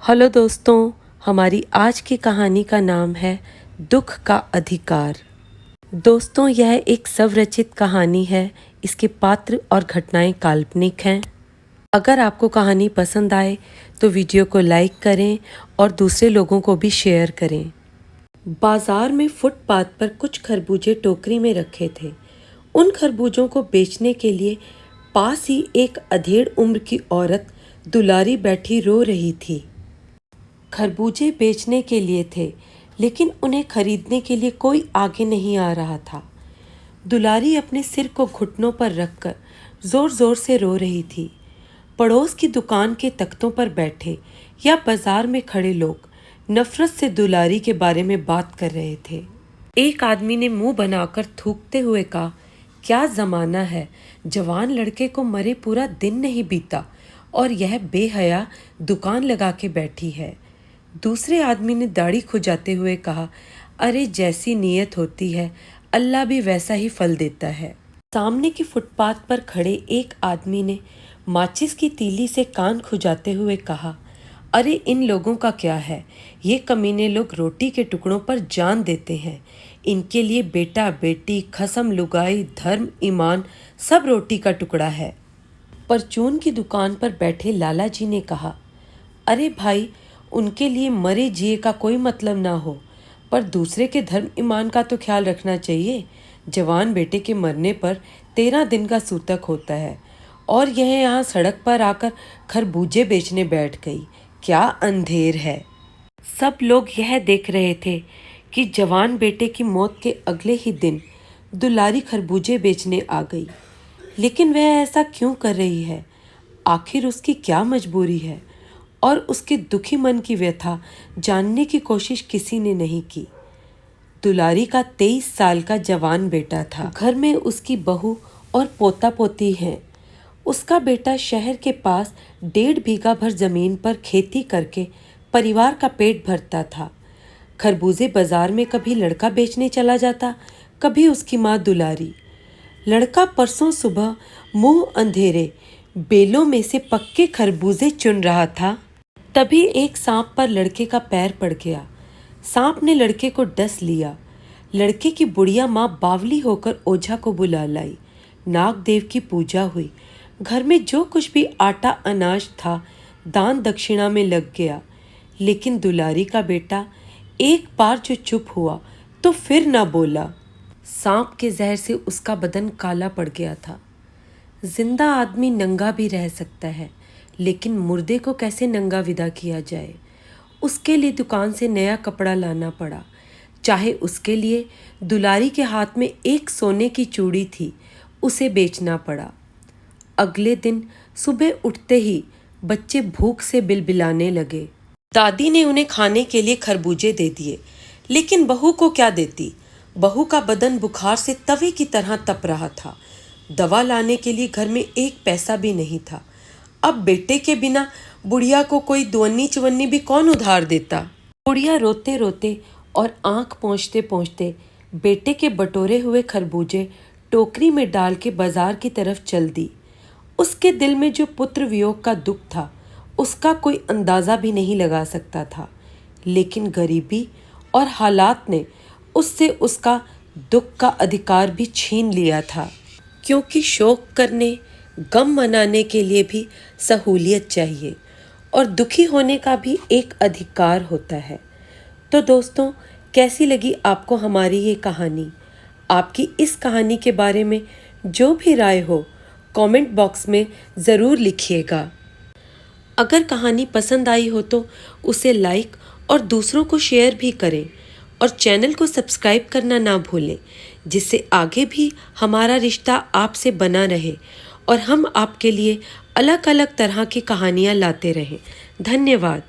Hello दोस्तों, हमारी आज की कहानी का नाम है दुख का अधिकार। दोस्तों, यह एक स्वरचित कहानी है। इसके पात्र और घटनाएं काल्पनिक हैं। अगर आपको कहानी पसंद आए तो वीडियो को लाइक करें और दूसरे लोगों को भी शेयर करें। बाजार में फुटपाथ पर कुछ खरबूजे टोकरी में रखे थे। उन खरबूजों को बेचने के लिए पास ही एक अधेड़ उम्र की औरत दुलारी बैठी रो रही थी। खरबूजे बेचने के लिए थे, लेकिन उन्हें खरीदने के लिए कोई आगे नहीं आ रहा था। दुलारी अपने सिर को घुटनों पर रखकर जोर जोर से रो रही थी। पड़ोस की दुकान के तख्तों पर बैठे या बाजार में खड़े लोग नफरत से दुलारी के बारे में बात कर रहे थे। एक आदमी ने मुंह बनाकर थूकते हुए कहा, क्या जमाना है, जवान लड़के को मरे पूरा दिन नहीं बीता और यह बेहया दुकान लगा के बैठी है। दूसरे आदमी ने दाढ़ी खुजाते हुए कहा, अरे जैसी नीयत होती है अल्लाह भी वैसा ही फल देता है। सामने के फुटपाथ पर खड़े एक आदमी ने माचिस की तीली से कान खुजाते हुए कहा, अरे इन लोगों का क्या है, ये कमीने लोग रोटी के टुकड़ों पर जान देते हैं। इनके लिए बेटा बेटी खसम लुगाई धर्म ईमान सब रोटी का टुकड़ा है। परचून की दुकान पर बैठे लाला जी ने कहा, अरे भाई, उनके लिए मरे जिए का कोई मतलब ना हो, पर दूसरे के धर्म ईमान का तो ख्याल रखना चाहिए। जवान बेटे के मरने पर 13 दिन का सूतक होता है और यह यहाँ सड़क पर आकर खरबूजे बेचने बैठ गई। क्या अंधेर है। सब लोग यह देख रहे थे कि जवान बेटे की मौत के अगले ही दिन दुलारी खरबूजे बेचने आ गई। लेकिन वह ऐसा क्यों कर रही है? आखिर उसकी क्या मजबूरी है? और उसके दुखी मन की व्यथा जानने की कोशिश किसी ने नहीं की। दुलारी का 23 साल का जवान बेटा था। घर में उसकी बहू और पोता पोती हैं। उसका बेटा शहर के पास 1.5 बीघा भर जमीन पर खेती करके परिवार का पेट भरता था। खरबूजे बाजार में कभी लड़का बेचने चला जाता, कभी उसकी माँ दुलारी। लड़का परसों सुबह मुंह अंधेरे बेलों में से पक्के खरबूजे चुन रहा था, तभी एक सांप पर लड़के का पैर पड़ गया। सांप ने लड़के को डस लिया। लड़के की बुढ़िया माँ बावली होकर ओझा को बुला लाई। नाग देव की पूजा हुई। घर में जो कुछ भी आटा अनाज था दान दक्षिणा में लग गया। लेकिन दुलारी का बेटा एक बार जो चुप हुआ तो फिर ना बोला। सांप के जहर से उसका बदन काला पड़ गया था। जिंदा आदमी नंगा भी रह सकता है, लेकिन मुर्दे को कैसे नंगा विदा किया जाए? उसके लिए दुकान से नया कपड़ा लाना पड़ा। चाहे उसके लिए दुलारी के हाथ में एक सोने की चूड़ी थी, उसे बेचना पड़ा। अगले दिन सुबह उठते ही बच्चे भूख से बिलबिलाने लगे। दादी ने उन्हें खाने के लिए खरबूजे दे दिए, लेकिन बहू को क्या देती? बहू का बदन बुखार से तवे की तरह तप रहा था। दवा लाने के लिए घर में एक पैसा भी नहीं था। अब बेटे के बिना बुढ़िया को कोई दुवन्नी चवन्नी भी कौन उधार देता? बुढ़िया रोते रोते और आंख पोंछते पोंछते बेटे के बटोरे हुए खरबूजे टोकरी में डाल के बाजार की तरफ चल दी। उसके दिल में जो पुत्र वियोग का दुख था, उसका कोई अंदाजा भी नहीं लगा सकता था। लेकिन गरीबी और हालात ने उससे उसका दुख का अधिकार भी छीन लिया था, क्योंकि शोक करने गम मनाने के लिए भी सहूलियत चाहिए और दुखी होने का भी एक अधिकार होता है। तो दोस्तों, कैसी लगी आपको हमारी ये कहानी? आपकी इस कहानी के बारे में जो भी राय हो कमेंट बॉक्स में ज़रूर लिखिएगा। अगर कहानी पसंद आई हो तो उसे लाइक और दूसरों को शेयर भी करें और चैनल को सब्सक्राइब करना ना भूलें, जिससे आगे भी हमारा रिश्ता आपसे बना रहे और हम आपके लिए अलग अलग तरह की कहानियाँ लाते रहें। धन्यवाद।